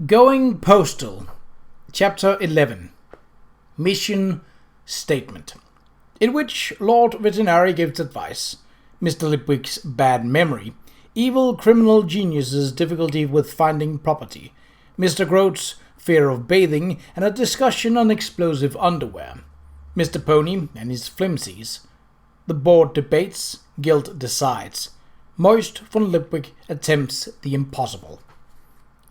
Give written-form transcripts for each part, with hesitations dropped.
Going Postal, Chapter 11, Mission Statement, in which Lord Veterinary gives advice, Mr. Lipwick's bad memory, evil criminal genius's difficulty with finding property, Mr. Groat's fear of bathing, and a discussion on explosive underwear, Mr. Pony and his flimsies, the board debates, guilt decides, Moist von Lipwick attempts the impossible.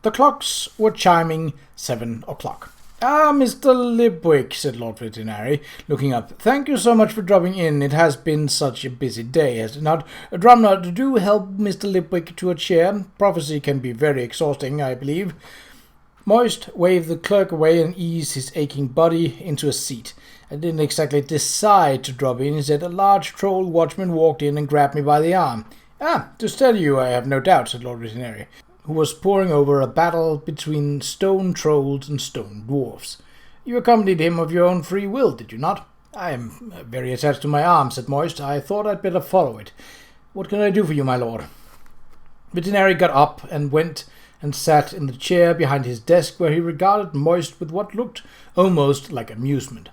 The clocks were chiming 7 o'clock. "Ah, Mr. Lipwick," said Lord Veterinary, looking up. "Thank you so much for dropping in. It has been such a busy day, has it not? Drumnut, do help Mr. Lipwick to a chair. Prophecy can be very exhausting, I believe." Moist waved the clerk away and eased his aching body into a seat. "I didn't exactly decide to drop in," he said. "A large troll watchman walked in and grabbed me by the arm." "Ah, to steady you, I have no doubt," said Lord Veterinary, who was poring over a battle between stone trolls and stone dwarfs. "You accompanied him of your own free will, did you not?" "I am very attached to my arm," said Moist. "I thought I'd better follow it. What can I do for you, my lord?" Veterinary got up and went and sat in the chair behind his desk, where he regarded Moist with what looked almost like amusement.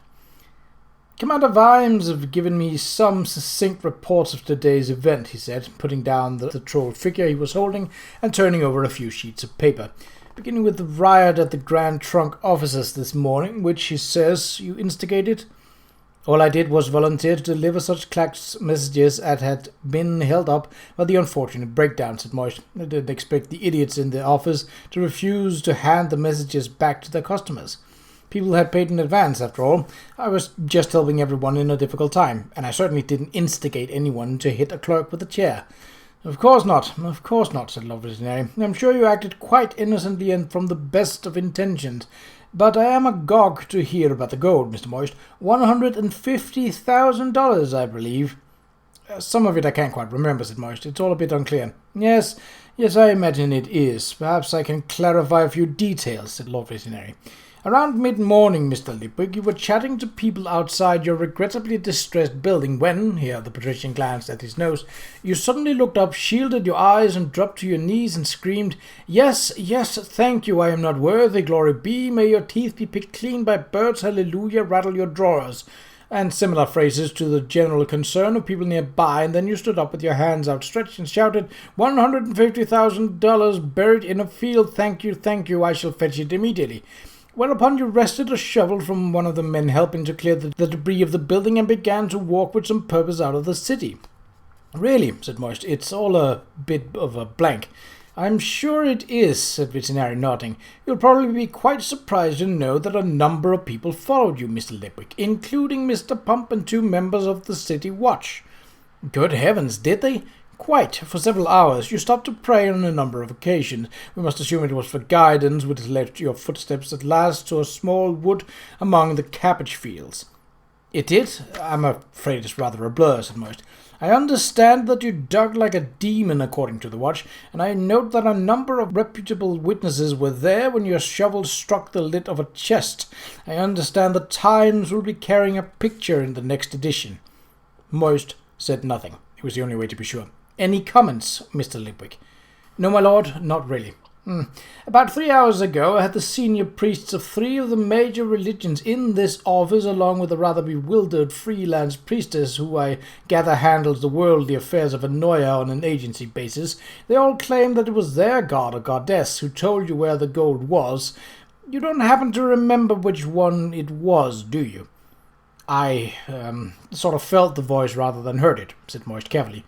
"Commander Vimes have given me some succinct reports of today's event," he said, putting down the troll figure he was holding and turning over a few sheets of paper, "beginning with the riot at the Grand Trunk offices this morning, which he says you instigated. All I did was volunteer to deliver such clacked messages as had been held up by the unfortunate breakdown," said Moist. "I didn't expect the idiots in the office to refuse to hand the messages back to their customers. People had paid in advance, after all. I was just helping everyone in a difficult time, and I certainly didn't instigate anyone to hit a clerk with a chair." Of course not, said Lord Veterinary. "I'm sure you acted quite innocently and from the best of intentions. But I am agog to hear about the gold, Mr. Moist. $150,000, I believe." "Some of it I can't quite remember," said Moist. "It's all a bit unclear." Yes, I imagine it is. Perhaps I can clarify a few details," said Lord Veterinary. "Around mid-morning, Mr. Lipwick, you were chatting to people outside your regrettably distressed building when," here the patrician glanced at his nose, "you suddenly looked up, shielded your eyes, and dropped to your knees and screamed, 'Yes, thank you, I am not worthy, glory be, may your teeth be picked clean by birds, hallelujah, rattle your drawers,' and similar phrases to the general concern of people nearby, and then you stood up with your hands outstretched and shouted, 150,000 buried in a field, thank you, I shall fetch it immediately.' Whereupon you wrested a shovel from one of the men helping to clear the debris of the building and began to walk with some purpose out of the city." "Really," said Moist, "it's all a bit of a blank." "I'm sure it is," said Veterinary, nodding. "You'll probably be quite surprised to know that a number of people followed you, Mr. Lipwick, including Mr. Pump and 2 members of the City Watch." "Good heavens, did they?" "Quite, for several hours. You stopped to pray on a number of occasions. We must assume it was for guidance, which led your footsteps at last to a small wood among the cabbage fields." "It did? I'm afraid it's rather a blur," said Moist. "I understand that you dug like a demon, according to the watch, and I note that a number of reputable witnesses were there when your shovel struck the lid of a chest. I understand the Times will be carrying a picture in the next edition." Moist said nothing. It was the only way to be sure. "Any comments, Mr. Lipwick?" "No, my lord, not really. About 3 hours ago, I had the senior priests of 3 of the major religions in this office, along with a rather bewildered freelance priestess who I gather handles the worldly affairs of Anoia on an agency basis. They all claimed that it was their god or goddess who told you where the gold was. You don't happen to remember which one it was, do you?" "I sort of felt the voice rather than heard it," said Moist carefully.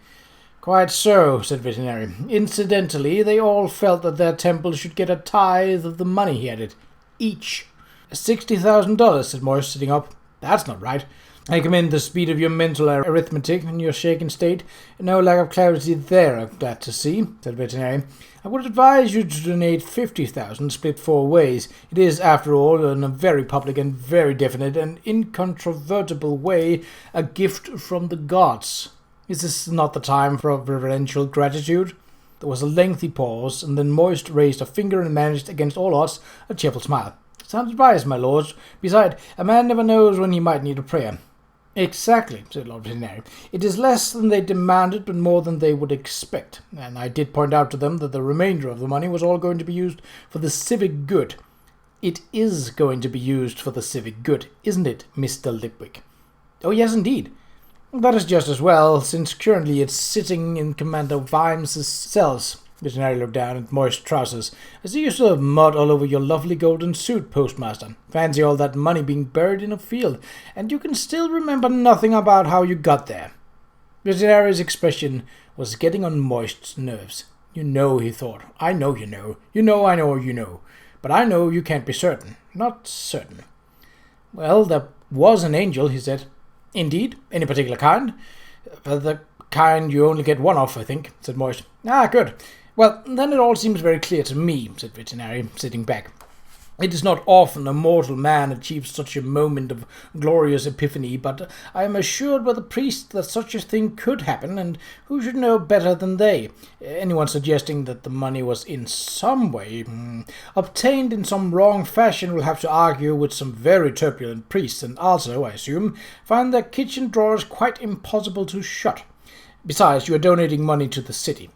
"Quite so," said Veterinary. "Incidentally, they all felt that their temple should get a tithe of the money," he added. "Each." $60,000, said Moist, sitting up. "That's not right." "I commend the speed of your mental arithmetic in your shaken state. No lack of clarity there, I'm glad to see," said Veterinary. "I would advise you to donate 50,000, split 4 ways. It is, after all, in a very public and very definite and incontrovertible way, a gift from the gods. Is this not the time for reverential gratitude?" There was a lengthy pause, and then Moist raised a finger and managed, against all odds, a cheerful smile. "Sound advice, my lords. Besides, a man never knows when he might need a prayer." Exactly, said Lord Visionary. It is less than they demanded, but more than they would expect. And I did point out to them that the remainder of the money was all going to be used for the civic good. It is going to be used for the civic good, isn't it, Mr. Lipwick? Oh, yes, indeed. That is just as well, since currently it's sitting in Commander Vimes's cells. Visionary looked down at moist trousers. I see you still have mud all over your lovely golden suit, Postmaster. Fancy all that money being buried in a field, and you can still remember nothing about how you got there. Visionary's expression was getting on Moist's nerves. You know, he thought. I know you know. You know I know you know. But I know you can't be certain. Not certain. Well, there was an angel, he said. Indeed? Any particular kind? The kind you only get one of, I think, said Moist. Ah, good. Well, then it all seems very clear to me, said Visionary, sitting back. It is not often a mortal man achieves such a moment of glorious epiphany, but I am assured by the priest that such a thing could happen, and who should know better than they? Anyone suggesting that the money was in some way obtained in some wrong fashion will have to argue with some very turbulent priests, and also, I assume, find their kitchen drawers quite impossible to shut. Besides, you are donating money to the city.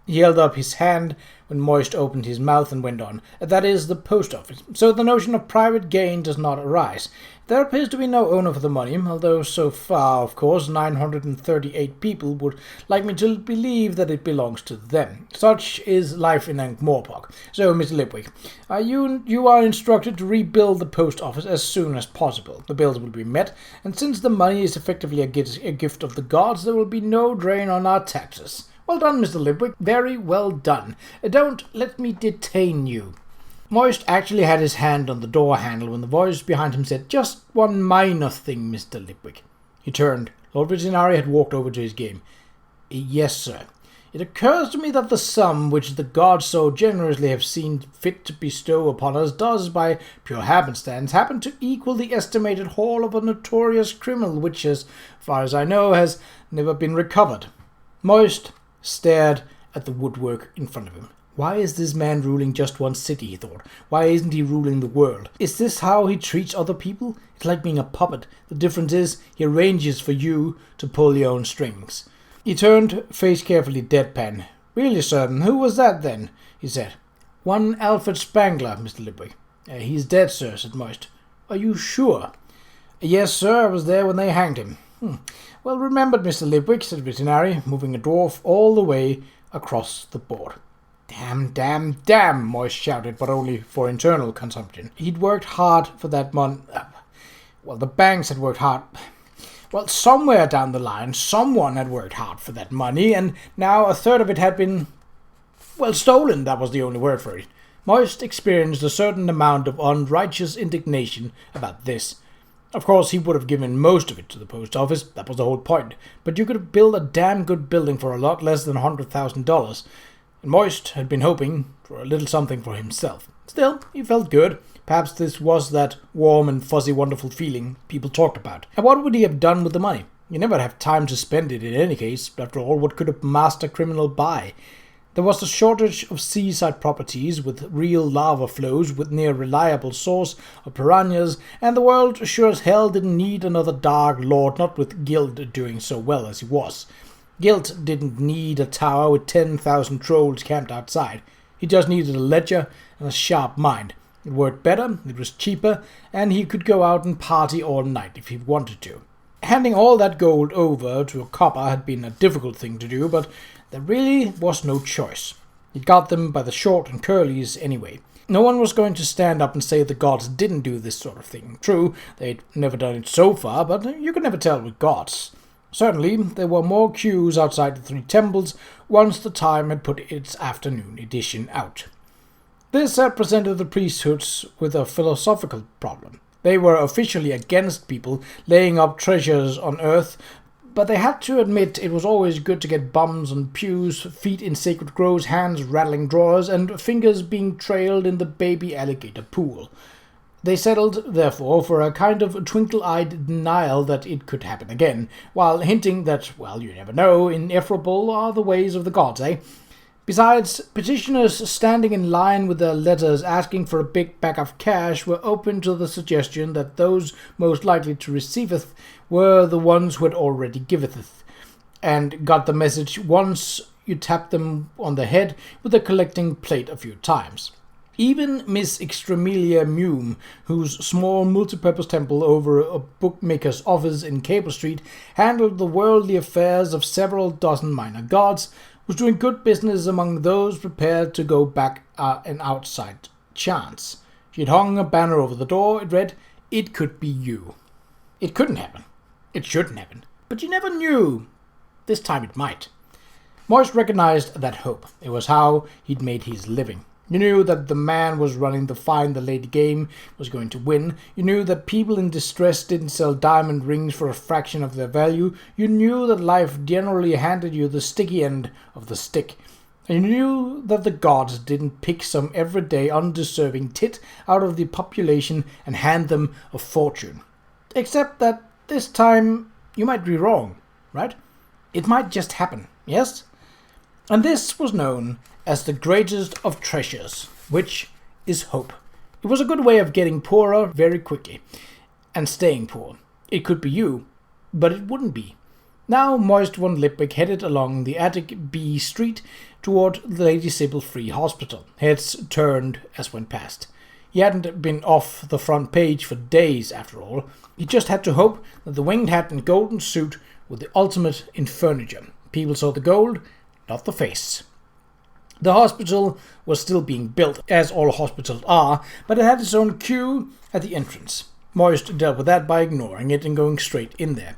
He held up his hand when Moist opened his mouth and went on. That is the post office, so the notion of private gain does not arise. There appears to be no owner for the money, although so far, of course, 938 people would like me to believe that it belongs to them. Such is life in Ankh-Morpork. So, Mr. Lipwick, you are instructed to rebuild the post office as soon as possible. The bills will be met, and since the money is effectively a gift of the gods, there will be no drain on our taxes. Well done, Mr. Lipwick. Very well done. Don't let me detain you. Moist actually had his hand on the door handle when the voice behind him said, Just one minor thing, Mr. Lipwick. He turned. Lord Visionary had walked over to his game. Yes, sir. It occurs to me that the sum which the gods so generously have seen fit to bestow upon us does, by pure happenstance, happen to equal the estimated haul of a notorious criminal which, as far as I know, has never been recovered. Moist stared at the woodwork in front of him. Why is this man ruling just one city, he thought. Why isn't he ruling the world? Is this how he treats other people? It's like being a puppet. The difference is he arranges for you to pull your own strings. He turned, face carefully deadpan. Really, sir, who was that then? He said. One Alfred Spangler, Mr. Lipwick. He's dead, sir, said Moist. Are you sure? Yes, sir, I was there when they hanged him. Well remembered, Mr. Lipwick, said Visionary, moving a dwarf all the way across the board. Damn, damn, damn, Moist shouted, but only for internal consumption. He'd worked hard for that money. Well, the banks had worked hard. Well, somewhere down the line, someone had worked hard for that money, and now a third of it had been, well, stolen, that was the only word for it. Moist experienced a certain amount of unrighteous indignation about this. Of course, he would have given most of it to the post office, that was the whole point, but you could have built a damn good building for a lot less than $100,000, and Moist had been hoping for a little something for himself. Still, he felt good. Perhaps this was that warm and fuzzy wonderful feeling people talked about. And what would he have done with the money? You never have time to spend it in any case. After all, what could a master criminal buy? There was a shortage of seaside properties with real lava flows, with near reliable source of piranhas, and the world sure as hell didn't need another dark lord, not with Guild doing so well as he was. Guild didn't need a tower with 10,000 trolls camped outside. He just needed a ledger and a sharp mind. It worked better, it was cheaper, and he could go out and party all night if he wanted to. Handing all that gold over to a copper had been a difficult thing to do, but there really was no choice. He got them by the short and curlies anyway. No one was going to stand up and say the gods didn't do this sort of thing. True, they'd never done it so far, but you could never tell with gods. Certainly, there were more queues outside the three temples once the Time had put its afternoon edition out. This had presented the priesthoods with a philosophical problem. They were officially against people laying up treasures on earth, but they had to admit it was always good to get bums on pews, feet in sacred groves, hands rattling drawers, and fingers being trailed in the baby alligator pool. They settled, therefore, for a kind of twinkle-eyed denial that it could happen again, while hinting that, well, you never know, ineffable are the ways of the gods, eh? Besides, petitioners standing in line with their letters asking for a big bag of cash were open to the suggestion that those most likely to receiveth were the ones who had already giveth, and got the message once you tapped them on the head with a collecting plate a few times. Even Miss Extremelia Mume, whose small multipurpose temple over a bookmaker's office in Cable Street handled the worldly affairs of several dozen minor gods, was doing good business among those prepared to go back an outside chance. She had hung a banner over the door. It read, "It could be you." It couldn't happen. It shouldn't happen. But you never knew. This time it might. Moist recognized that hope. It was how he'd made his living. You knew that the man was running the find the lady game was going to win. You knew that people in distress didn't sell diamond rings for a fraction of their value. You knew that life generally handed you the sticky end of the stick. And you knew that the gods didn't pick some everyday undeserving tit out of the population and hand them a fortune. Except that this time you might be wrong, right? It might just happen, yes? And this was known as the greatest of treasures, which is hope. It was a good way of getting poorer very quickly, and staying poor. It could be you, but it wouldn't be. Now Moist von Lipwig headed along the Attic B Street toward the Lady Sybil Free Hospital, heads turned as went past. He hadn't been off the front page for days, after all. He just had to hope that the winged hat and golden suit were the ultimate in furniture. People saw the gold, not the face. The hospital was still being built, as all hospitals are, but it had its own queue at the entrance. Moist dealt with that by ignoring it and going straight in there.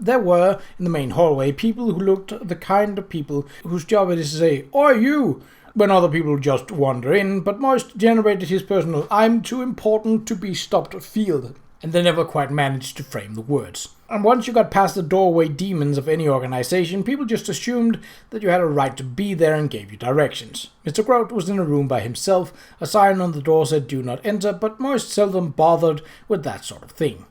There were, in the main hallway, people who looked the kind of people whose job it is to say, "Oi, you!" when other people just wander in, but Moist generated his personal "I'm too important to be stopped" field, and they never quite managed to frame the words. And once you got past the doorway demons of any organization, people just assumed that you had a right to be there and gave you directions. Mr. Grout was in a room by himself. A sign on the door said "Do not enter," but Moist seldom bothered with that sort of thing.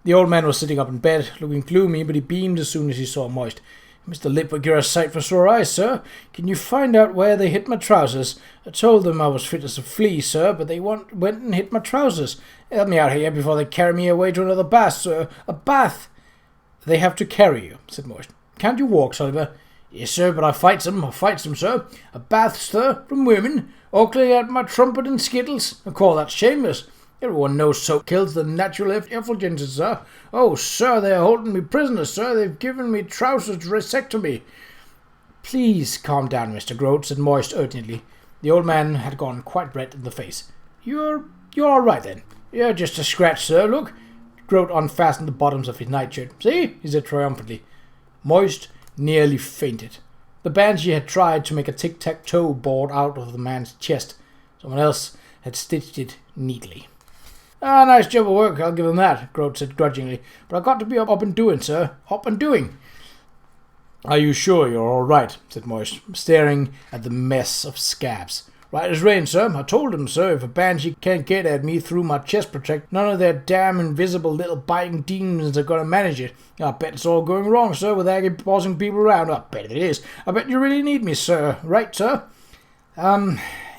The old man was sitting up in bed, looking gloomy, but he beamed as soon as he saw Moist. "Mr. Lipwig, you're a sight for sore eyes, sir. Can you find out where they hit my trousers? I told them I was fit as a flea, sir, but they went and hit my trousers. Help me out here before they carry me away to another bath, sir. A bath!" "They have to carry you," said Moist. "Can't you walk, Sullivan?" "Yes, sir, but I fights 'em, sir. A bath, sir, from women. All clear out my trumpet and skittles. I call that shameless. Everyone knows soap kills the natural effulgences, sir. Oh, sir, they are holding me prisoner, sir. They've given me trousers to resectomy." "Please calm down, Mr. Groat," said Moist urgently. The old man had gone quite red in the face. You're all right, then?" "Yeah, just a scratch, sir. Look." Groat unfastened the bottoms of his nightshirt. "See?" he said triumphantly. Moist nearly fainted. The Banshee had tried to make a tic-tac-toe board out of the man's chest. Someone else had stitched it neatly. "Ah, nice job of work, I'll give him that," Groat said grudgingly. "But I've got to be up and doing, sir. Up and doing." "Are you sure you're all right?" said Moist, staring at the mess of scabs. "Right as rain, sir. I told him, sir, if a Banshee can't get at me through my chest protect, none of their damn invisible little biting demons are going to manage it. I bet it's all going wrong, sir, with Aggie bossing people around. I bet it is. I bet you really need me, sir. Right, sir?"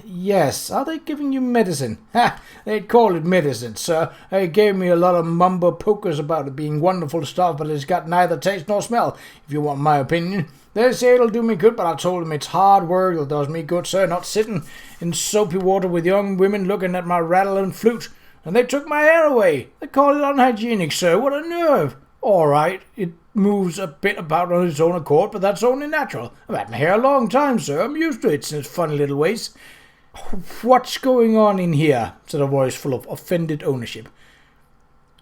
Yes. Are they giving you medicine?" "Ha! They'd call it medicine, sir. They gave me a lot of mumbo pokers about it being wonderful stuff, but it's got neither taste nor smell, if you want my opinion. They say it'll do me good, but I told them it's hard work that does me good, sir, not sitting in soapy water with young women looking at my rattle and flute. And they took my hair away. They call it unhygienic, sir. What a nerve. All right, it moves a bit about on its own accord, but that's only natural. I've had my hair a long time, sir. I'm used to it in its funny little ways." "What's going on in here?" said a voice full of offended ownership.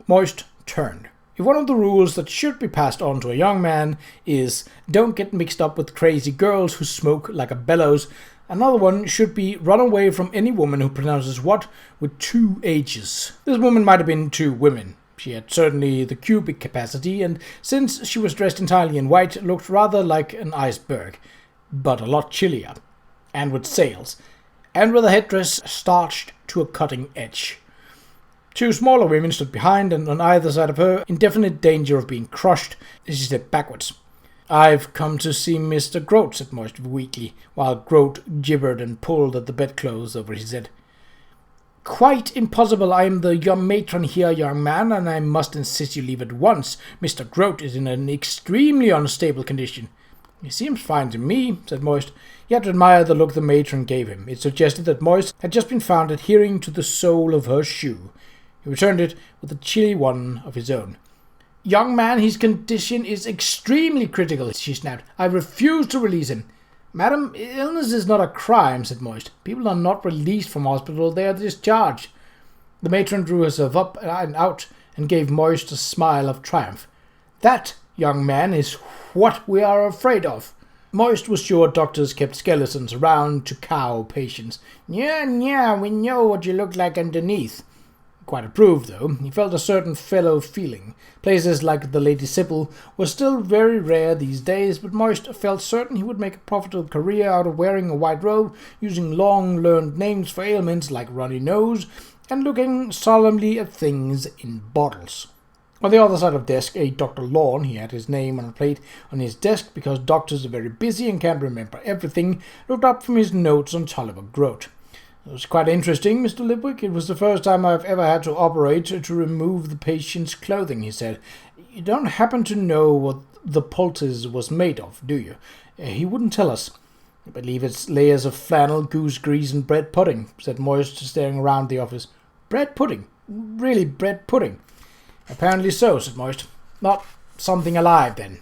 Moist turned. If one of the rules that should be passed on to a young man is don't get mixed up with crazy girls who smoke like a bellows, another one should be run away from any woman who pronounces what with two H's. This woman might have been two women. She had certainly the cubic capacity, and since she was dressed entirely in white, looked rather like an iceberg, but a lot chillier, and with sails, and with a headdress starched to a cutting edge. Two smaller women stood behind and on either side of her, in definite danger of being crushed as she stepped backwards. "I've come to see Mr. Grote," said Moist weakly, while Grote gibbered and pulled at the bedclothes over his head. "Quite impossible. I am the young matron here, young man, and I must insist you leave at once. Mr. Grote is in an extremely unstable condition." "He seems fine to me," said Moist. He had to admire the look the matron gave him. It suggested that Moist had just been found adhering to the sole of her shoe. He returned it with a chilly one of his own. "Young man, his condition is extremely critical," she snapped. "I refuse to release him." "Madam, illness is not a crime," said Moist. "People are not released from hospital, they are discharged." The matron drew herself up and out and gave Moist a smile of triumph. "That, young man, is what we are afraid of." Moist was sure doctors kept skeletons around to cow patients. Yeah, we know what you look like underneath." Quite approved, though. He felt a certain fellow feeling. Places like the Lady Sybil were still very rare these days, but Moist felt certain he would make a profitable career out of wearing a white robe, using long-learned names for ailments like runny nose, and looking solemnly at things in bottles. On the other side of the desk, a Dr. Lawn, he had his name on a plate on his desk because doctors are very busy and can't remember everything, looked up from his notes on Tolliver Grote. "It was quite interesting, Mr. Lipwick. It was the first time I've ever had to operate to remove the patient's clothing," he said. "You don't happen to know what the poultice was made of, do you?" "He wouldn't tell us." "I believe it's layers of flannel, goose grease, and bread pudding," said Moist, staring around the office. "Bread pudding? Really bread pudding?" "Apparently so," said Moist. "Not something alive, then?"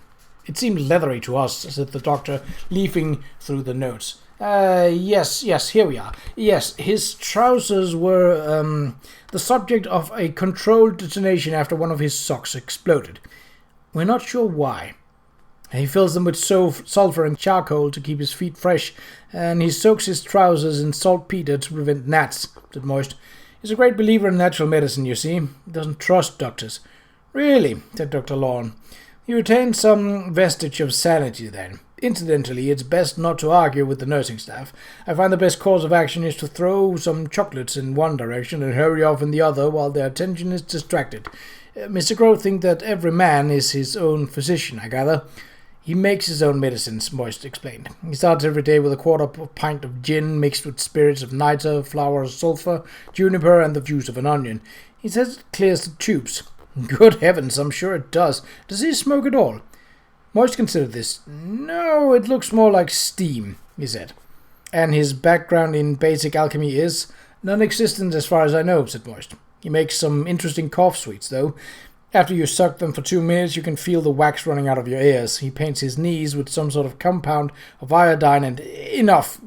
"It seemed leathery to us," said the doctor, leafing through the notes. Yes, here we are. Yes, his trousers were, the subject of a controlled detonation after one of his socks exploded. We're not sure why. He fills them with sulfur and charcoal to keep his feet fresh, and he soaks his trousers in saltpeter to prevent gnats," said Moist. "He's a great believer in natural medicine, you see. He doesn't trust doctors." "Really?" said Dr. Lawn. "He retains some vestige of sanity, then. Incidentally, it's best not to argue with the nursing staff. I find the best course of action is to throw some chocolates in one direction and hurry off in the other while their attention is distracted. Mr. Grote thinks that every man is his own physician, I gather." "He makes his own medicines," Moist explained. "He starts every day with a quarter of a pint of gin mixed with spirits of nitre, flour of sulphur, juniper, and the juice of an onion. He says it clears the tubes." "Good heavens, I'm sure it does. Does he smoke at all?" Moist considered this. "No, it looks more like steam," he said. "And his background in basic alchemy is?" "Non-existent as far as I know," said Moist. "He makes some interesting cough sweets, though. After you suck them for 2 minutes, you can feel the wax running out of your ears. He paints his knees with some sort of compound of iodine and—" "Enough,"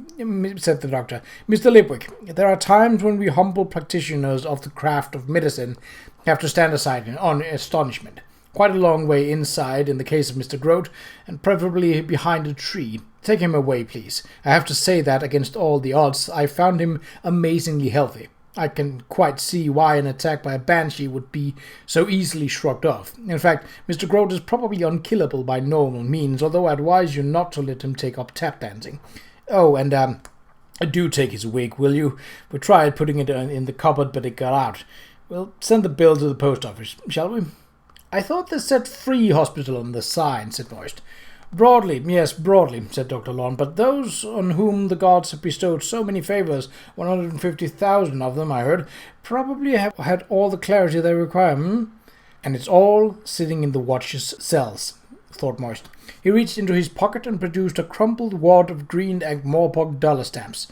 said the doctor. "Mr. Lipwick, there are times when we humble practitioners of the craft of medicine have to stand aside in astonishment. Quite a long way inside in the case of Mr. Grote, and preferably behind a tree. Take him away, please. I have to say that, against all the odds, I found him amazingly healthy. I can quite see why an attack by a banshee would be so easily shrugged off. In fact, Mr. Grote is probably unkillable by normal means, although I advise you not to let him take up tap dancing. Oh, and, do take his wig, will you? We tried putting it in the cupboard, but it got out. We'll send the bill to the post office, shall we?" "I thought they said free hospital on the sign," said Moist. "Broadly, yes, broadly," said Dr. Lawn, "but those on whom the gods have bestowed so many favours, 150,000 of them, I heard, probably have had all the clarity they require, And it's all sitting in the watcher's cells," thought Moist. He reached into his pocket and produced a crumpled wad of green Ankh-Morpork dollar stamps.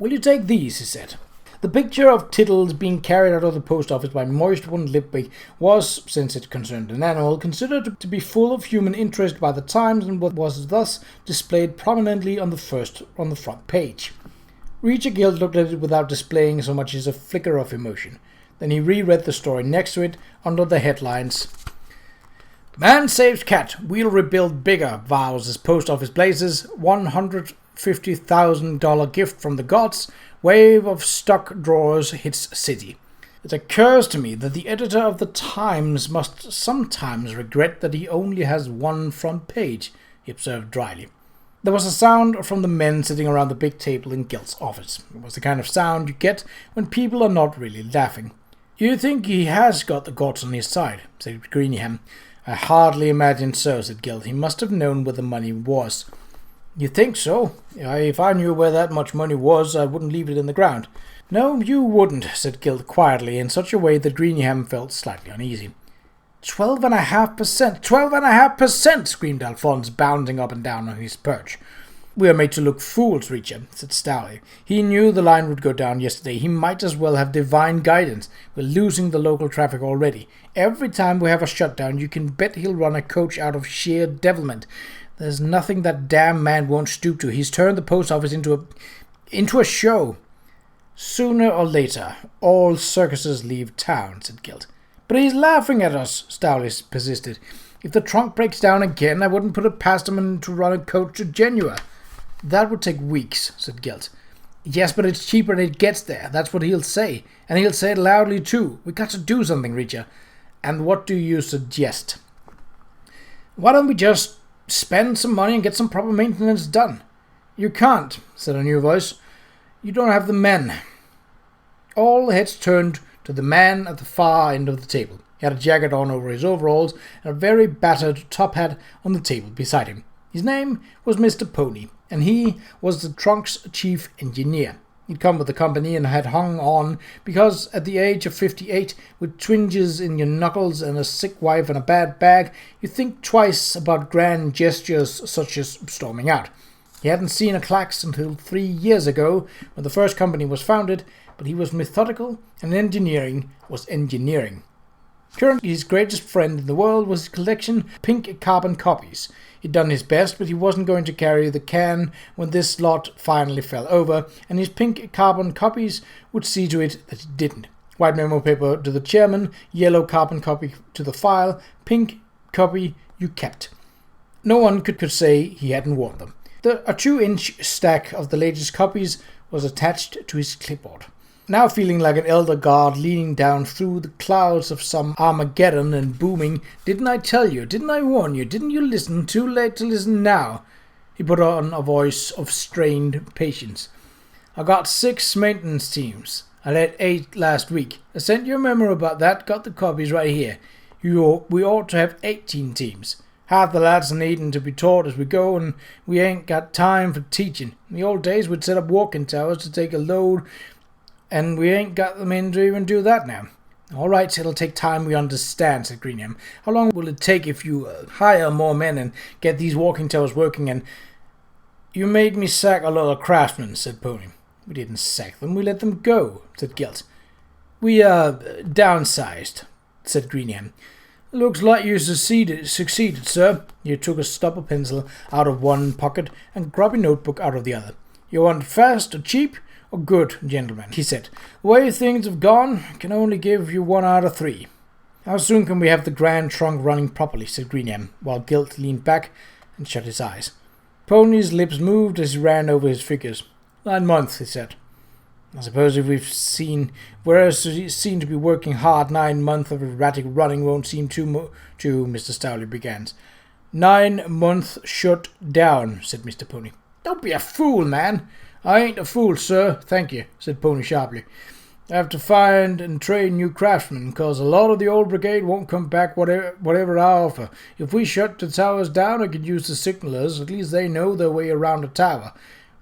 "Will you take these?" he said. The picture of Tittles being carried out of the post office by Moist von Lipwig was, since it concerned an animal, considered to be full of human interest by the Times, and was thus displayed prominently on the front page. Reacher looked at it without displaying so much as a flicker of emotion. Then he reread the story next to it under the headlines: "Man saves cat, we'll rebuild bigger, vows as post office blazes, $150,000 gift from the gods, wave of stock drawers hits city." It occurs to me that the editor of the Times must sometimes regret that he only has one front page, he observed dryly. There was a sound from the men sitting around the big table in Gelt's office. It was the kind of sound you get when people are not really laughing. "You think he has got the gods on his side," said Greenham. I hardly imagine so, said Gilt. He must have known where the money was. You think so? If I knew where that much money was, I wouldn't leave it in the ground. No, you wouldn't, said Gilt quietly, in such a way that Greenham felt slightly uneasy. 12.5%! 12.5%! Screamed Alphonse, bounding up and down on his perch. We are made to look fools, Reacher, said Stowley. He knew the line would go down yesterday. He might as well have divine guidance. We're losing the local traffic already. Every time we have a shutdown, you can bet he'll run a coach out of sheer devilment. There's nothing that damn man won't stoop to. He's turned the post office into a show. Sooner or later, all circuses leave town, said Gilt. But he's laughing at us, Stowley persisted. If the trunk breaks down again, I wouldn't put it past him to run a coach to Genoa. That would take weeks, said Gilt. Yes, but it's cheaper and it gets there. That's what he'll say. And he'll say it loudly too. We got to do something, Reacher. And what do you suggest? Why don't we just spend some money and get some proper maintenance done? You can't, said a new voice. You don't have the men. All heads turned to the man at the far end of the table. He had a jacket on over his overalls and a very battered top hat on the table beside him. His name was Mr. Pony, and he was the trunk's chief engineer. He'd come with the company and had hung on because at the age of 58, with twinges in your knuckles and a sick wife and a bad bag, you think twice about grand gestures such as storming out. He hadn't seen a clacks until 3 years ago, when the first company was founded, but he was methodical, and engineering was engineering. Currently, his greatest friend in the world was his collection of pink carbon copies. He'd done his best, but he wasn't going to carry the can when this lot finally fell over, and his pink carbon copies would see to it that he didn't. White memo paper to the chairman, yellow carbon copy to the file, pink copy you kept. No one could say he hadn't worn them. A 2-inch stack of the latest copies was attached to his clipboard. Now feeling like an elder god leaning down through the clouds of some Armageddon and booming, "Didn't I tell you? Didn't I warn you? Didn't you listen? Too late to listen now." He put on a voice of strained patience. "I got 6 maintenance teams. I let 8 last week. I sent you a memo about that, got the copies right here. We ought to have 18 teams. Half the lads are needing to be taught as we go, and we ain't got time for teaching. In the old days we'd set up walking towers to take a load, and we ain't got them in to even do that now." "All right, it'll take time, we understand," said Greenham. "How long will it take if you hire more men and get these walking towers working and—" "You made me sack a lot of craftsmen," said Pony. "We didn't sack them, we let them go," said Gilt. "We, downsized," said Greenham. "Looks like you succeeded, sir." He took a stubber pencil out of one pocket and grubby notebook out of the other. "You want it fast or cheap or good, gentlemen?" he said. "The way things have gone, I can only give you 1 out of 3. "How soon can we have the grand trunk running properly?" said Greenham, while Gilt leaned back and shut his eyes. Pony's lips moved as he ran over his figures. 9 months, he said. "I suppose if we've seen to be working hard, 9 months of erratic running won't seem too Mr. Stowley began. 9 months shut down," said Mr. Pony. "Don't be a fool, man." "I ain't a fool, sir, thank you," said Pony sharply. "I have to find and train new craftsmen, 'cause a lot of the old brigade won't come back whatever I offer. If we shut the towers down, I could use the signalers. At least they know their way around a tower.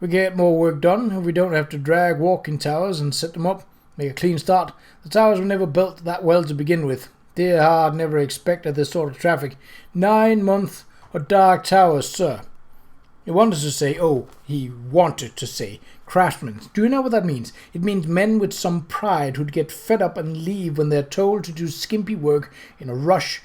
We get more work done if we don't have to drag walking towers and set them up. Make a clean start. The towers were never built that well to begin with. Dear heart never expected this sort of traffic. 9 months of dark towers, sir." He wanted to say craftsmen. Do you know what that means? It means men with some pride who'd get fed up and leave when they're told to do skimpy work in a rush,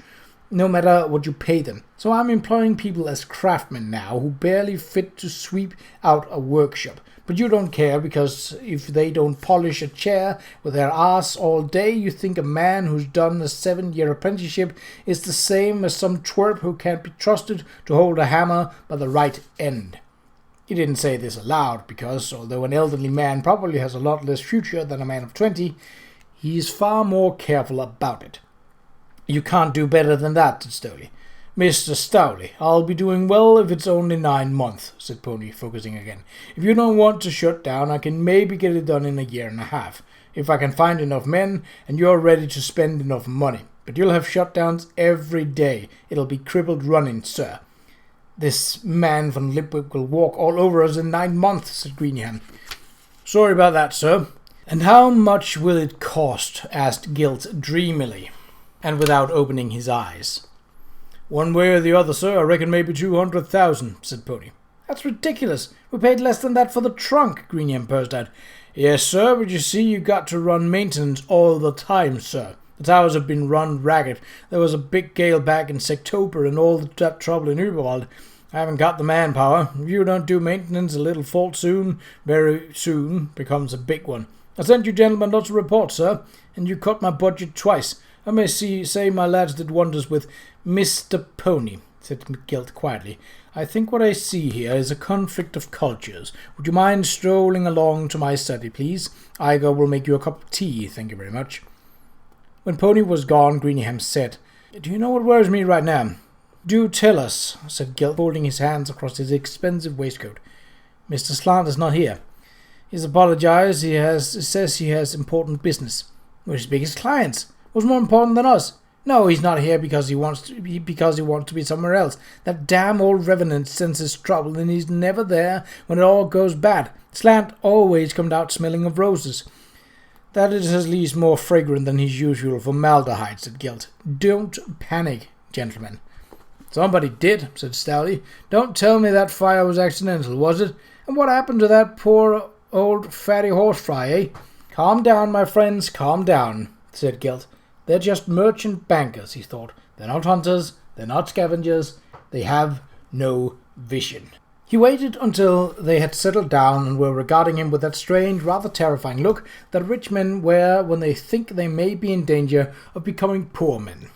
no matter what you pay them. So I'm employing people as craftsmen now who barely fit to sweep out a workshop. But you don't care, because if they don't polish a chair with their ass all day, you think a man who's done a 7-year apprenticeship is the same as some twerp who can't be trusted to hold a hammer by the right end. He didn't say this aloud because, although an elderly man probably has a lot less future than a man of 20, he's far more careful about it. "You can't do better than that," said Stowley. "Mr. Stowley, I'll be doing well if it's only 9 months, said Pony, focusing again. "If you don't want to shut down, I can maybe get it done in a year and a half, if I can find enough men and you're ready to spend enough money. but you'll have shutdowns every day. It'll be crippled running, sir. This man von Lipwick will walk all over us in 9 months, said Greenham. Sorry about that, sir. And how much will it cost? Asked Gilt dreamily, and without opening his eyes. One way or the other, sir, I reckon maybe 200,000, said Pony. That's ridiculous. We paid less than that for the trunk, Greenham burst out. Yes, sir, but you see, you got to run maintenance all the time, sir. The towers have been run ragged. There was a big gale back in Sectober and all that trouble in Uberwald. I haven't got the manpower. If you don't do maintenance, a little fault very soon, becomes a big one. I sent you gentlemen lots of reports, sir, and you cut my budget twice. I may say my lads did wonders with Mr. Pony, said Gilt quietly. I think what I see here is a conflict of cultures. Would you mind strolling along to my study, please? Igor will make you a cup of tea, thank you very much. When Pony was gone, Greenham said, Do you know what worries me right now? Do tell us, said Gilt, folding his hands across his expensive waistcoat. Mr. Slant is not here. He's apologized. He says he has important business. We're his biggest clients. What's more important than us? No, he's not here because he wants to be somewhere else. That damn old revenant senses trouble, and he's never there when it all goes bad. Slant always comes out smelling of roses. That is at least more fragrant than his usual formaldehyde, said Gilt. Don't panic, gentlemen. Somebody did, said Stowley. Don't tell me that fire was accidental, was it? And what happened to that poor old fatty horsefly, eh? Calm down, my friends, calm down, said Gilt. They're just merchant bankers, he thought. They're not hunters, they're not scavengers, they have no vision. He waited until they had settled down and were regarding him with that strange, rather terrifying look that rich men wear when they think they may be in danger of becoming poor men.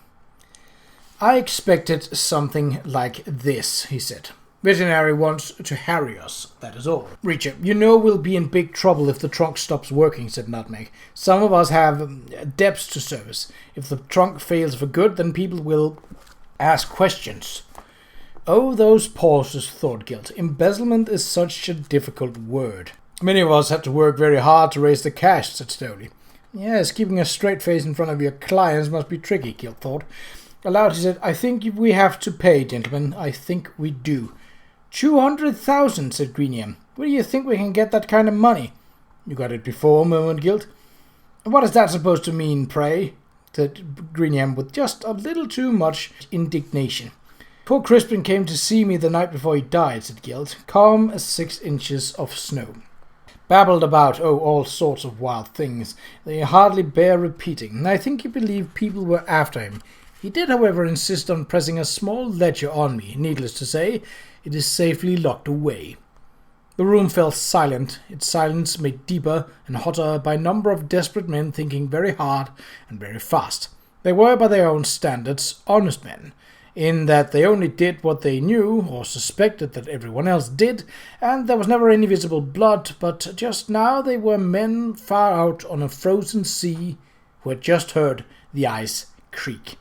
I expected something like this, he said. Veterinary wants to harry us, that is all. Reacher, you know we'll be in big trouble if the trunk stops working, said Nutmeg. Some of us have debts to service. If the trunk fails for good, then people will ask questions. Oh, those pauses, thought Gilt. Embezzlement is such a difficult word. Many of us had to work very hard to raise the cash, said Stowley. Yes, keeping a straight face in front of your clients must be tricky, Gilt thought. Aloud he said, I think we have to pay, gentlemen. I think we do. 200,000, said Greenham. Where do you think we can get that kind of money? You got it before, murmured Gilt. What is that supposed to mean, pray? Said Greenham with just a little too much indignation. Poor Crispin came to see me the night before he died, said Gilt, calm as 6 inches of snow. Babbled about, all sorts of wild things. They hardly bear repeating, and I think he believed people were after him. He did, however, insist on pressing a small ledger on me. Needless to say, it is safely locked away. The room fell silent, its silence made deeper and hotter by a number of desperate men thinking very hard and very fast. They were, by their own standards, honest men, in that they only did what they knew or suspected that everyone else did, and there was never any visible blood, but just now they were men far out on a frozen sea who had just heard the ice creak.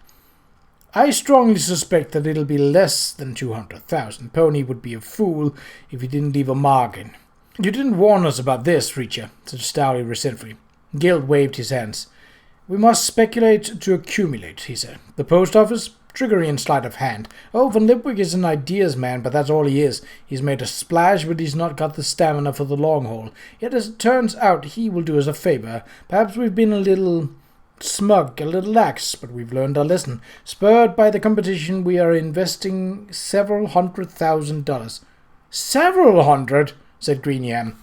I strongly suspect that it'll be less than 200,000. Pony would be a fool if he didn't leave a margin. You didn't warn us about this, Reacher, said Stowley resentfully. Gilt waved his hands. We must speculate to accumulate, he said. The post office? Trickery and sleight of hand. Oh, von Lipwick is an ideas man, but that's all he is. He's made a splash, but he's not got the stamina for the long haul. Yet as it turns out, he will do us a favor. Perhaps we've been a little smug, a little lax, but we've learned our lesson. Spurred by the competition, we are investing several $100,000. Several hundred, said Greenham.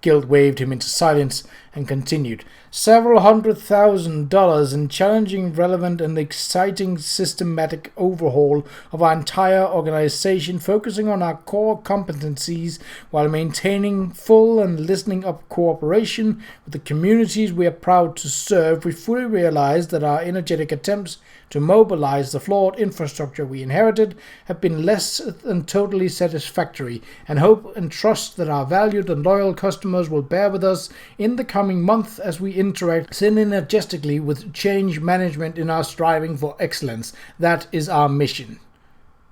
Gilt waved him into silence and continued. Several $100,000 in challenging, relevant, and exciting systematic overhaul of our entire organization, focusing on our core competencies while maintaining full and listening up cooperation with the communities we are proud to serve. We fully realize that our energetic attempts to mobilize the flawed infrastructure we inherited have been less than totally satisfactory, and hope and trust that our valued and loyal customers will bear with us in the coming month as we interact synergistically with change management in our striving for excellence. That is our mission.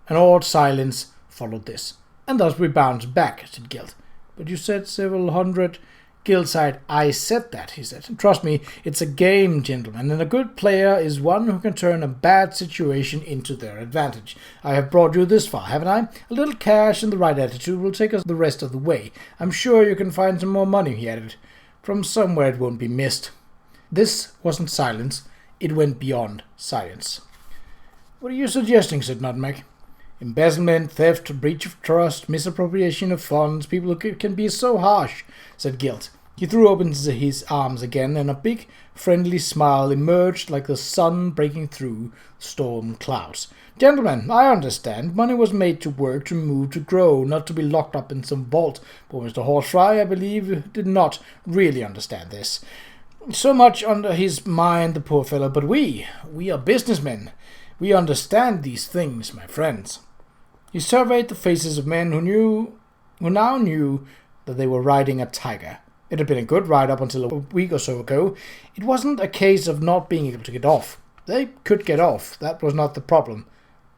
An awed silence followed this. And thus we bounced back, said Gilt. But you said several hundred. Gill sighed. "I said that," he said. "Trust me, it's a game, gentlemen, and a good player is one who can turn a bad situation into their advantage. I have brought you this far, haven't I? A little cash and the right attitude will take us the rest of the way. I'm sure you can find some more money," he added. "From somewhere it won't be missed." This wasn't silence. It went beyond silence. "What are you suggesting?" said Nutmeg. "Embezzlement, theft, breach of trust, misappropriation of funds. People can be so harsh," said Gilt. He threw open his arms again, and a big, friendly smile emerged like the sun breaking through storm clouds. "Gentlemen, I understand. Money was made to work, to move, to grow, not to be locked up in some vault. But Mr. Horsefly, I believe, did not really understand this. So much under his mind, the poor fellow. But we are businessmen. We understand these things, my friends." He surveyed the faces of men who now knew that they were riding a tiger. It had been a good ride up until a week or so ago. It wasn't a case of not being able to get off. They could get off. That was not the problem.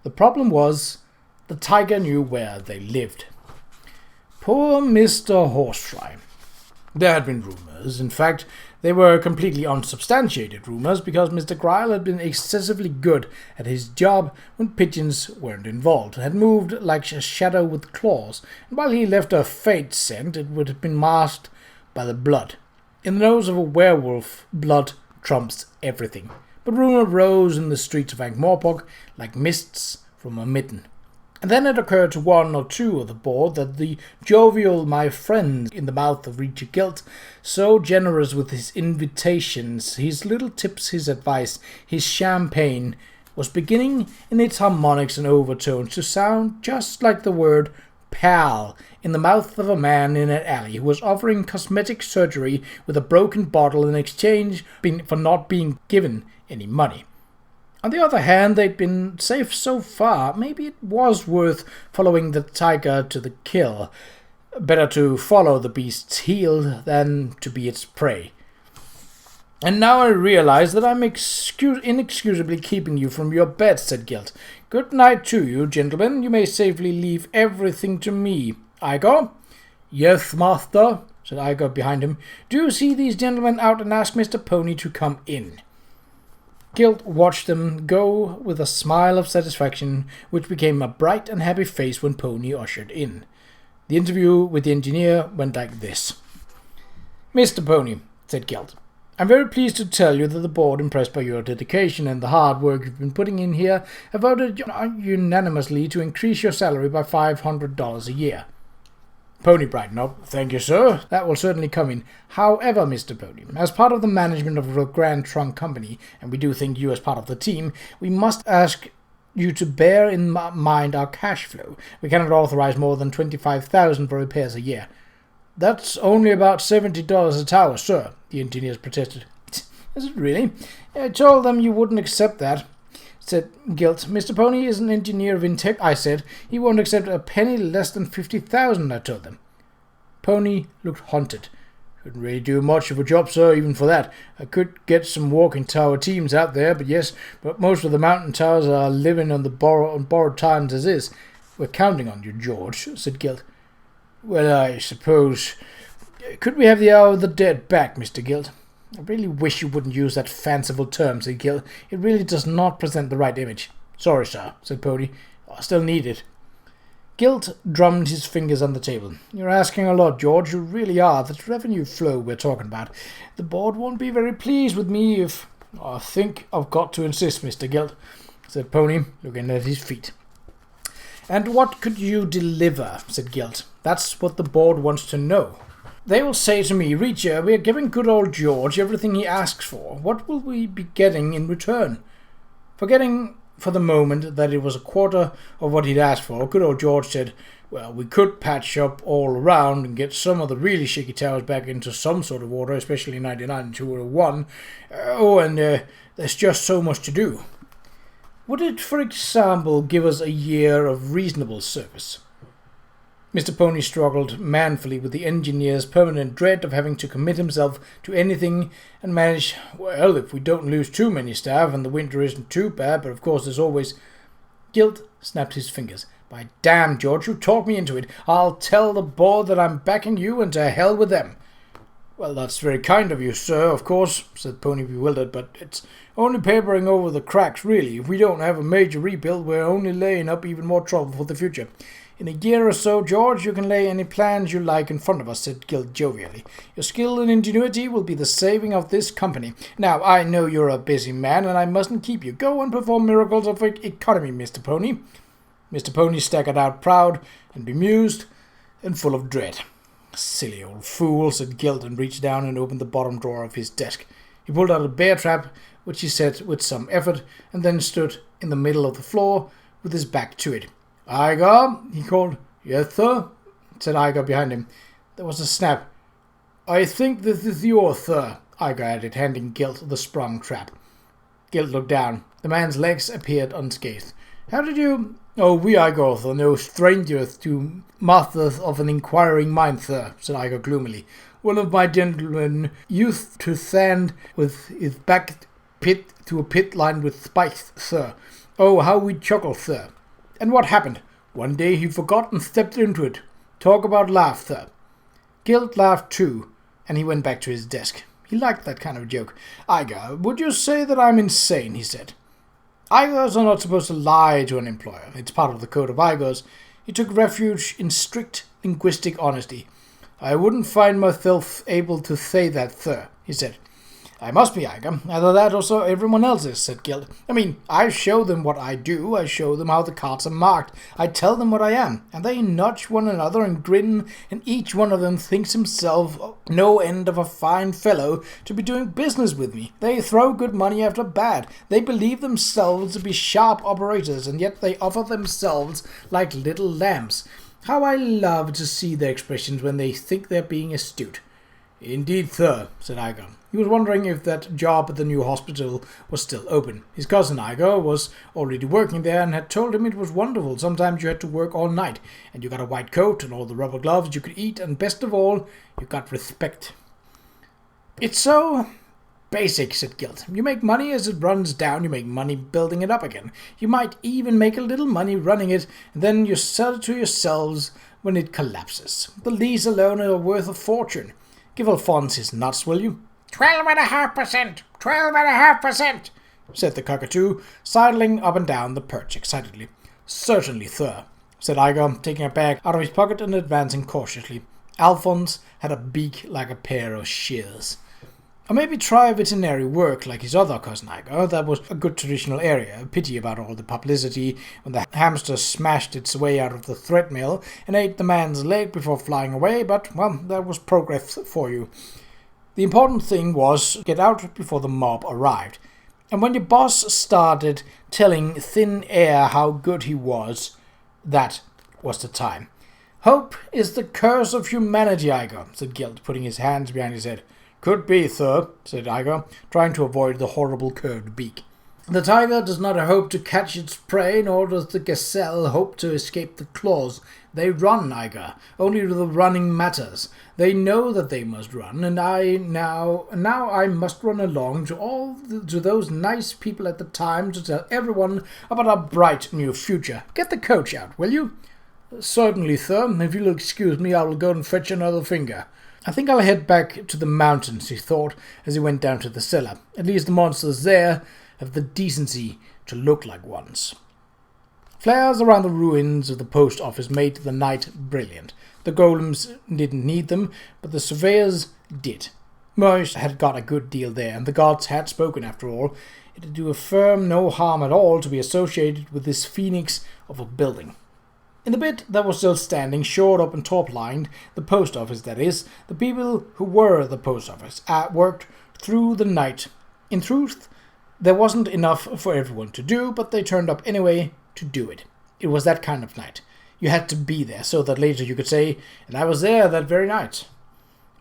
The problem was the tiger knew where they lived. Poor Mr. Horsefly. There had been rumors. In fact, they were completely unsubstantiated rumors, because Mr. Qa'Rajh had been excessively good at his job when pigeons weren't involved, had moved like a shadow with claws, and while he left a faint scent, it would have been masked by the blood. In the nose of a werewolf, blood trumps everything. But rumor rose in the streets of Ankh-Morpork like mists from a mitten. And then it occurred to one or two of the board that the jovial "my friends" in the mouth of Reacher Gilt, so generous with his invitations, his little tips, his advice, his champagne, was beginning in its harmonics and overtones to sound just like the word "pal" in the mouth of a man in an alley who was offering cosmetic surgery with a broken bottle in exchange for not being given any money. On the other hand, they'd been safe so far. Maybe it was worth following the tiger to the kill. Better to follow the beast's heel than to be its prey. "And now I realize that I'm inexcusably keeping you from your bed," said Gilt. "Good night to you, gentlemen. You may safely leave everything to me. Igor?" "Yes, master," said Igor behind him. "Do you see these gentlemen out, and ask Mr. Pony to come in." Gilt watched them go with a smile of satisfaction, which became a bright and happy face when Pony ushered in. The interview with the engineer went like this. "Mr. Pony," said Gilt, "I'm very pleased to tell you that the board, impressed by your dedication and the hard work you've been putting in here, have voted unanimously to increase your salary by $500 a year." Pony brightened up. "Thank you, sir. That will certainly come in. However, Mr. Pony, as part of the management of the Grand Trunk Company, and we do think you as part of the team, we must ask you to bear in mind our cash flow. We cannot authorize more than $25,000 for repairs a year." "That's only about $70 a tower, sir," the engineers protested. "Is it really? I told them you wouldn't accept that," said Gilt. "Mr. Pony is an engineer of integrity," I said. "He won't accept a penny less than $50,000, I told them." Pony looked haunted. "Couldn't really do much of a job, sir, even for that. I could get some walking tower teams out there, but most of the mountain towers are living on borrowed times as is." "We're counting on you, George," said Gilt. "Well, I suppose... Could we have the hour of the dead back, Mr. Gilt?" "I really wish you wouldn't use that fanciful term," said Gilt. "It really does not present the right image." "Sorry, sir," said Pony. "I still need it." Gilt drummed his fingers on the table. "You're asking a lot, George. You really are. That's revenue flow we're talking about. The board won't be very pleased with me if... "I think I've got to insist, Mr. Gilt," said Pony, looking at his feet. "And what could you deliver?" said Gilt. "That's what the board wants to know. They will say to me, 'Reacher, we are giving good old George everything he asks for. What will we be getting in return?' Forgetting for the moment that it was a quarter of what he'd asked for, good old George said, 'Well, we could patch up all around and get some of the really shaky towers back into some sort of order, especially 99 and 201. There's just so much to do.' Would it, for example, give us a year of reasonable service?" Mr. Pony struggled manfully with the engineer's permanent dread of having to commit himself to anything and manage, "Well, if we don't lose too many staff and the winter isn't too bad, but of course there's always..." Gilt snapped his fingers. "By damn, George, you talked me into it. I'll tell the board that I'm backing you, and to hell with them." Well, that's very kind of you, sir, of course, said Pony, bewildered, but it's only papering over the cracks, really. If we don't have a major rebuild, we're only laying up even more trouble for the future. In a year or so, George, you can lay any plans you like in front of us, said Gilt jovially. Your skill and ingenuity will be the saving of this company. Now, I know you're a busy man, and I mustn't keep you. Go and perform miracles of economy, Mr. Pony. Mr. Pony staggered out proud and bemused and full of dread. Silly old fool, said Gilt, and reached down and opened the bottom drawer of his desk. He pulled out a bear trap, which he set with some effort, and then stood in the middle of the floor with his back to it. "Igar," he called. "Yes, sir," said Igar behind him. There was a snap. "I think this is yours, sir," Igar added, handing Gilt the sprung trap. Gilt looked down. The man's legs appeared unscathed. "How did you—" "Oh, we Igors are no strangers to masters of an inquiring mind, sir," said Igor gloomily. "One of my gentlemen used to stand with his back to a pit lined with spikes, sir. Oh, how we chuckled, sir. And what happened? One day he forgot and stepped into it. Talk about laugh, sir." Gilt laughed too, and he went back to his desk. He liked that kind of joke. "Igar, would you say that I'm insane?" he said. Igors are not supposed to lie to an employer. It's part of the code of Igors. He took refuge in strict linguistic honesty. "I wouldn't find myself able to say that, sir," he said. "I must be, Igar. Either that or so everyone else is," said Gilt. "I mean, I show them what I do. I show them how the cards are marked. I tell them what I am. And they nudge one another and grin, and each one of them thinks himself no end of a fine fellow to be doing business with me. They throw good money after bad. They believe themselves to be sharp operators, and yet they offer themselves like little lambs. How I love to see their expressions when they think they're being astute." "Indeed, sir," said Igar. He was wondering if that job at the new hospital was still open. His cousin Igar was already working there and had told him it was wonderful. Sometimes you had to work all night, and you got a white coat and all the rubber gloves you could eat, and best of all, you got respect. "It's so basic," said Gilt. "You make money as it runs down, you make money building it up again. You might even make a little money running it, and then you sell it to yourselves when it collapses. The lease alone are worth a fortune. Give Alphonse his nuts, will you?" 12.5%! 12.5%! said the cockatoo, sidling up and down the perch excitedly. "Certainly, sir," said Igar, taking a bag out of his pocket and advancing cautiously. Alphonse had a beak like a pair of shears. Or maybe try veterinary work like his other cousin Igar. That was a good traditional area. A pity about all the publicity when the hamster smashed its way out of the threadmill and ate the man's leg before flying away, but, well, that was progress for you. The important thing was get out before the mob arrived. And when your boss started telling thin air how good he was, that was the time. "Hope is the curse of humanity, Igar," said Gilt, putting his hands behind his head. "Could be, sir," said Igar, trying to avoid the horrible curved beak. "The tiger does not hope to catch its prey, nor does the gazelle hope to escape the claws. They run, Igar. Only the running matters. They know that they must run, and now I must run along to those nice people at the time to tell everyone about our bright new future. Get the coach out, will you?" "Certainly, sir. If you'll excuse me, I will go and fetch another finger." "I think I'll head back to the mountains," he thought, as he went down to the cellar. "At least the monsters there have the decency to look like ones." Flares around the ruins of the post office made the night brilliant. The golems didn't need them, but the surveyors did. Moish had got a good deal there, and the gods had spoken after all. It would do a firm no harm at all to be associated with this phoenix of a building. In the bit that was still standing, shored up and top-lined, the post office, that is, the people who were the post office worked through the night. In truth, there wasn't enough for everyone to do, but they turned up anyway to do it. It was that kind of night. You had to be there so that later you could say, "And I was there that very night."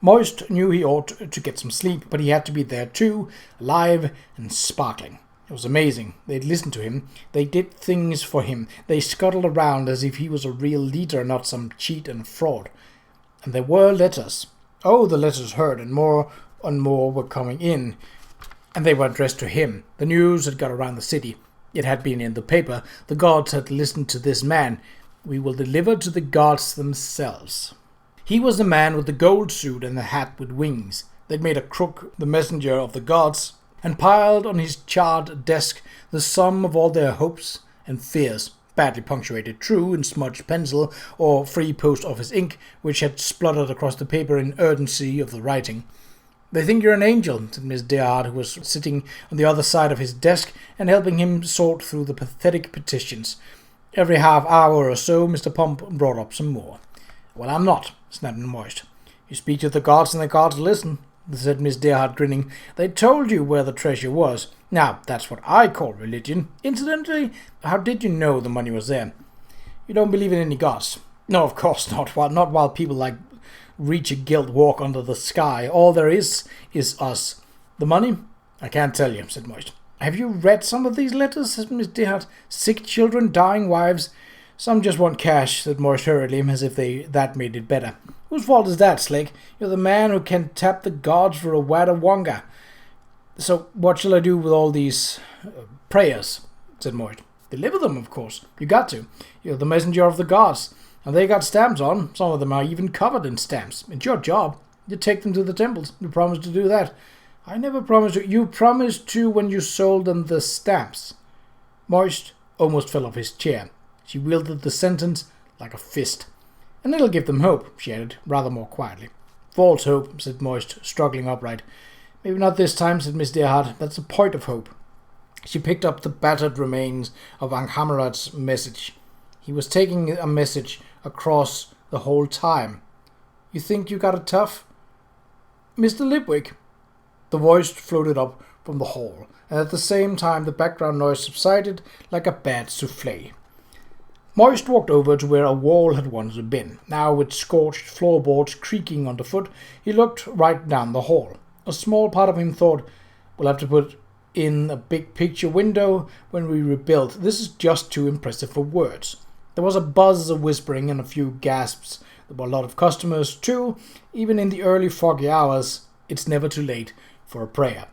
Moist knew he ought to get some sleep, but he had to be there too, alive and sparkling. It was amazing. They'd listened to him. They did things for him. They scuttled around as if he was a real leader, not some cheat and fraud. And there were letters. Oh, the letters heard, and more were coming in. And they were addressed to him. The news had got around the city. It had been in the paper. The gods had listened to this man. We will deliver to the gods themselves. He was the man with the gold suit and the hat with wings. They'd made a crook the messenger of the gods, and piled on his charred desk the sum of all their hopes and fears, badly punctuated, true, in smudged pencil or free post office ink, which had spluttered across the paper in urgency of the writing. "They think you're an angel," said Miss Derhart, who was sitting on the other side of his desk and helping him sort through the pathetic petitions. Every half hour or so, Mr. Pump brought up some more. "Well, I'm not," snapped Moist. "You speak to the gods and the gods listen," said Miss Derhart, grinning. "They told you where the treasure was. Now, that's what I call religion. Incidentally, how did you know the money was there? You don't believe in any gods?" "No, of course not. Not while people like Reach a Guild walk under the sky. All there is us. The money? I can't tell you," said Moist. "Have you read some of these letters?" said Miss Derhart. "Sick children, dying wives. Some just want cash," said Moist hurriedly, as if that made it better. "Whose fault is that, Slick? You're the man who can tap the gods for a wada wonga. So what shall I do with all these prayers?" said Moist. "Deliver them, of course. You got to. You're the messenger of the gods. And they got stamps on. Some of them are even covered in stamps. It's your job. You take them to the temples. You promised to do that." "I never promised to." "You promised to when you sold them the stamps." Moist almost fell off his chair. She wielded the sentence like a fist. "And it'll give them hope," she added, rather more quietly. "False hope," said Moist, struggling upright. "Maybe not this time," said Miss Derhart. "That's a point of hope." She picked up the battered remains of Anghamrad's message. He was taking a message across the whole time. "You think you got it tough?" "Mr. Lipwick?" The voice floated up from the hall, and at the same time the background noise subsided like a bad souffle. Moist walked over to where a wall had once been. Now, with scorched floorboards creaking underfoot, he looked right down the hall. A small part of him thought, "We'll have to put in a big picture window when we rebuild. This is just too impressive for words." There was a buzz of whispering and a few gasps. There were a lot of customers, too. Even in the early foggy hours, it's never too late for a prayer.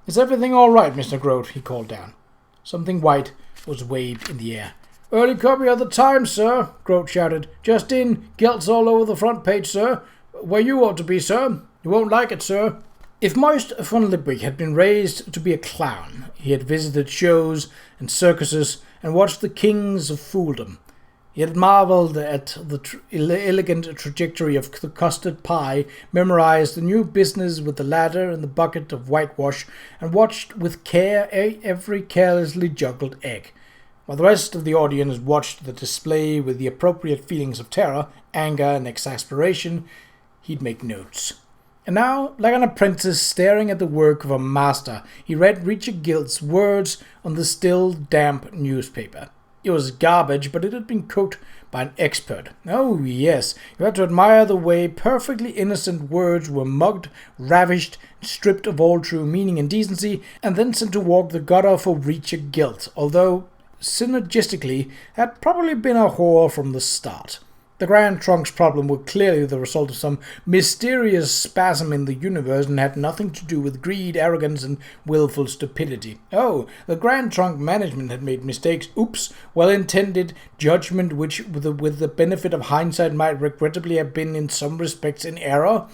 "Is everything all right, Mr. Grote?" he called down. Something white was waved in the air. "Early copy of the Times, sir," Grote shouted. "Just in. Gilts all over the front page, sir. Where you ought to be, sir. You won't like it, sir." If Moist von Lipwick had been raised to be a clown, he had visited shows and circuses and watched the kings of fooldom. He had marveled at the elegant trajectory of the custard pie, memorized the new business with the ladder and the bucket of whitewash, and watched with care every carelessly juggled egg. While the rest of the audience watched the display with the appropriate feelings of terror, anger, and exasperation, he'd make notes. And now, like an apprentice staring at the work of a master, he read Richard Gilt's words on the still, damp newspaper. It was garbage, but it had been cooked by an expert. Oh, yes, you had to admire the way perfectly innocent words were mugged, ravished, stripped of all true meaning and decency, and then sent to walk the gutter for Richard Gilt, although, synergistically, had probably been a whore from the start. The Grand Trunk's problem was clearly the result of some mysterious spasm in the universe and had nothing to do with greed, arrogance, and willful stupidity. Oh, the Grand Trunk management had made mistakes. Oops, well-intended judgment which, with the benefit of hindsight, might regrettably have been in some respects in error.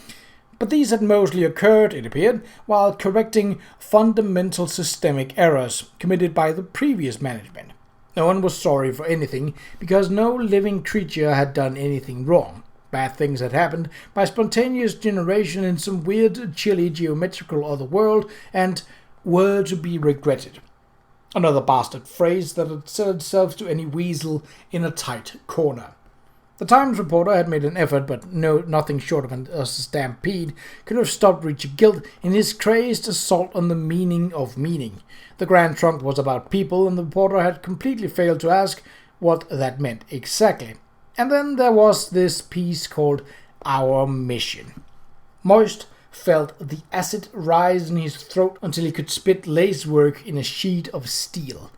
But these had mostly occurred, it appeared, while correcting fundamental systemic errors committed by the previous management. No one was sorry for anything, because no living creature had done anything wrong. Bad things had happened by spontaneous generation in some weird, chilly, geometrical other world, and were to be regretted. Another bastard phrase that had set itself to any weasel in a tight corner. The Times reporter had made an effort, but nothing short of a stampede could have stopped Richard Gilt in his crazed assault on the meaning of meaning. The Grand Trunk was about people, and the reporter had completely failed to ask what that meant exactly. And then there was this piece called Our Mission. Moist felt the acid rise in his throat until he could spit lacework in a sheet of steel.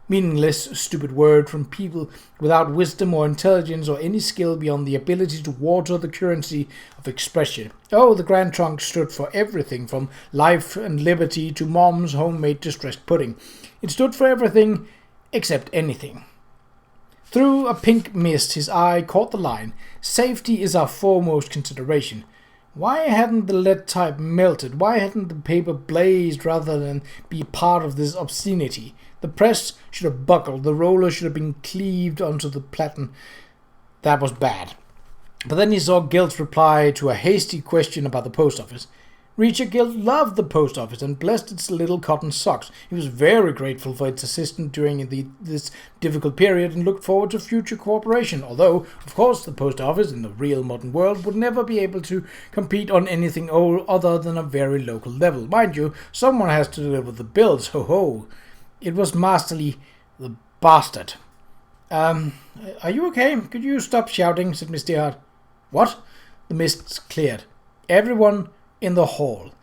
Meaningless, stupid word from people without wisdom or intelligence or any skill beyond the ability to water the currency of expression. Oh, the Grand Trunk stood for everything from life and liberty to Mom's homemade distressed pudding. It stood for everything except anything. Through a pink mist, his eye caught the line. Safety is our foremost consideration. Why hadn't the lead type melted? Why hadn't the paper blazed rather than be part of this obscenity? The press should have buckled. The roller should have been cleaved onto the platen. That was bad. But then he saw Gilt's reply to a hasty question about the post office. Richard Gilt loved the post office and blessed its little cotton socks. He was very grateful for its assistance during this difficult period and looked forward to future cooperation, although, of course, the post office in the real modern world would never be able to compete on anything other than a very local level. Mind you, someone has to deliver the bills, ho-ho. It was masterly, the bastard. Are you okay? Could you stop shouting? Said Miss Dearhart. What? The mists cleared. Everyone in the hall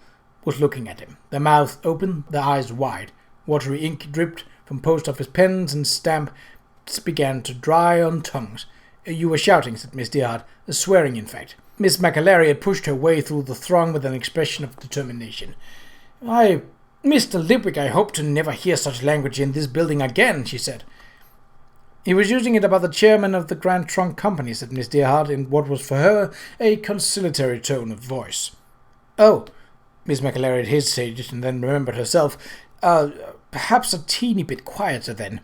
was looking at him, their mouth open, their eyes wide. Watery ink dripped from post office pens and stamps began to dry on tongues. You were shouting, said Miss Dearhart, swearing in fact. Miss McAlery had pushed her way through the throng with an expression of determination. Mr. Lipwick, I hope to never hear such language in this building again, she said. He was using it about the chairman of the Grand Trunk Company, said Miss Dearhart, in what was for her a conciliatory tone of voice. Oh, Miss McAlery hesitated and then remembered herself. Perhaps a teeny bit quieter then.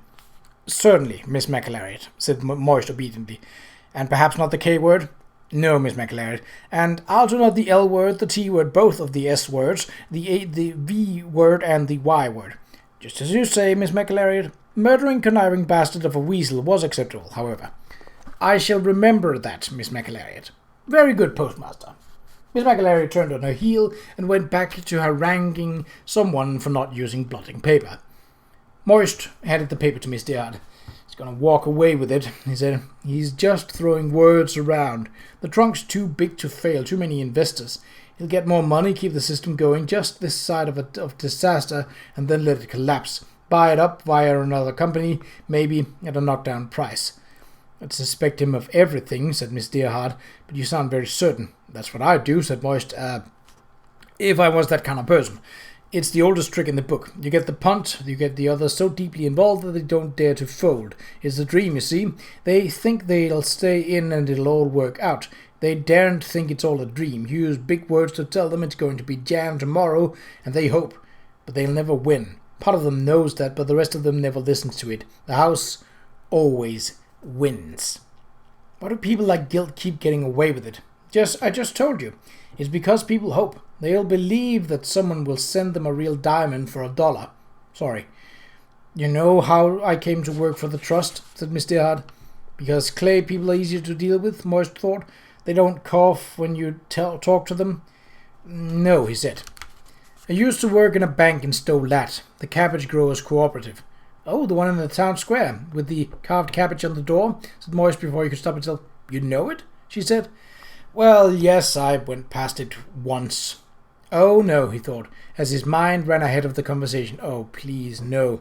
Certainly, Miss McAlery, said Moist obediently. And perhaps not the K word? No, Miss McAlery. And also not the L word, the T word, both of the S words, the V word and the Y word. Just as you say, Miss McAlery. Murdering, conniving bastard of a weasel was acceptable, however. I shall remember that, Miss McAlery. Very good, postmaster. Miss McAlery turned on her heel and went back to haranguing someone for not using blotting paper. Moist handed the paper to Miss Dearhart. He's going to walk away with it, he said. He's just throwing words around. The trunk's too big to fail, too many investors. He'll get more money, keep the system going just this side of disaster, and then let it collapse. Buy it up via another company, maybe at a knockdown price. I'd suspect him of everything, said Miss Dearhart, but you sound very certain. That's what I'd do, said Moist, if I was that kind of person. It's the oldest trick in the book. You get the punt, you get the others so deeply involved that they don't dare to fold. It's the dream, you see. They think they'll stay in and it'll all work out. They daren't think it's all a dream. You use big words to tell them it's going to be jammed tomorrow, and they hope. But they'll never win. Part of them knows that, but the rest of them never listens to it. The house always wins. Why do people like Gilt keep getting away with it? I just told you. It's because people hope. They'll believe that someone will send them a real diamond for $1. Sorry. You know how I came to work for the trust, said Miss Dearhart. Because clay people are easier to deal with, Moist thought. They don't cough when you talk to them. No, he said. I used to work in a bank in Stowe Lat, the cabbage growers' cooperative. Oh, the one in the town square, with the carved cabbage on the door, said Moist before he could stop himself. You know it? She said. Well, yes, I went past it once. Oh, no, he thought, as his mind ran ahead of the conversation. Oh, please, no. It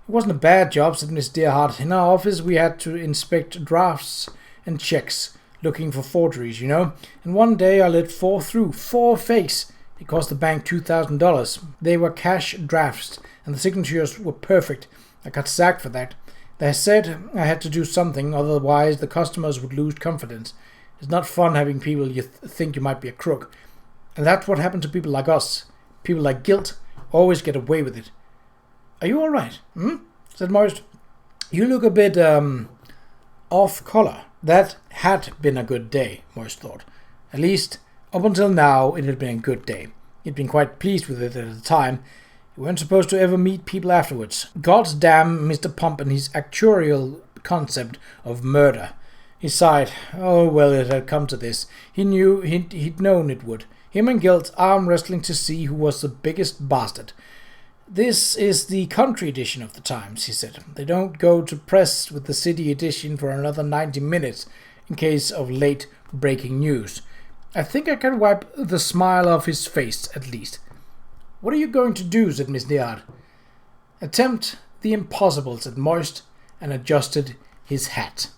wasn't a bad job, said Miss Dearhart. In our office we had to inspect drafts and checks, looking for forgeries, you know. And one day I let 4 through, 4 fakes. It cost the bank $2,000. They were cash drafts, and the signatures were perfect. I got sacked for that. They said I had to do something, otherwise the customers would lose confidence. It's not fun having people you think you might be a crook. And that's what happened to people like us. People like Gilt always get away with it. Are you all right? Said Morris. You look a bit, off color. That had been a good day, Morris thought. At least, up until now, it had been a good day. He'd been quite pleased with it at the time. You weren't supposed to ever meet people afterwards. God's damn Mr. Pump and his actuarial concept of murder. He sighed. Oh, well, it had come to this. He knew, he'd known it would. Him and Gilt arm wrestling to see who was the biggest bastard. This is the country edition of the Times, he said. They don't go to press with the city edition for another 90 minutes in case of late breaking news. I think I can wipe the smile off his face, at least. What are you going to do, said Miss Dearhart. Attempt the impossible, said Moist, and adjusted his hat.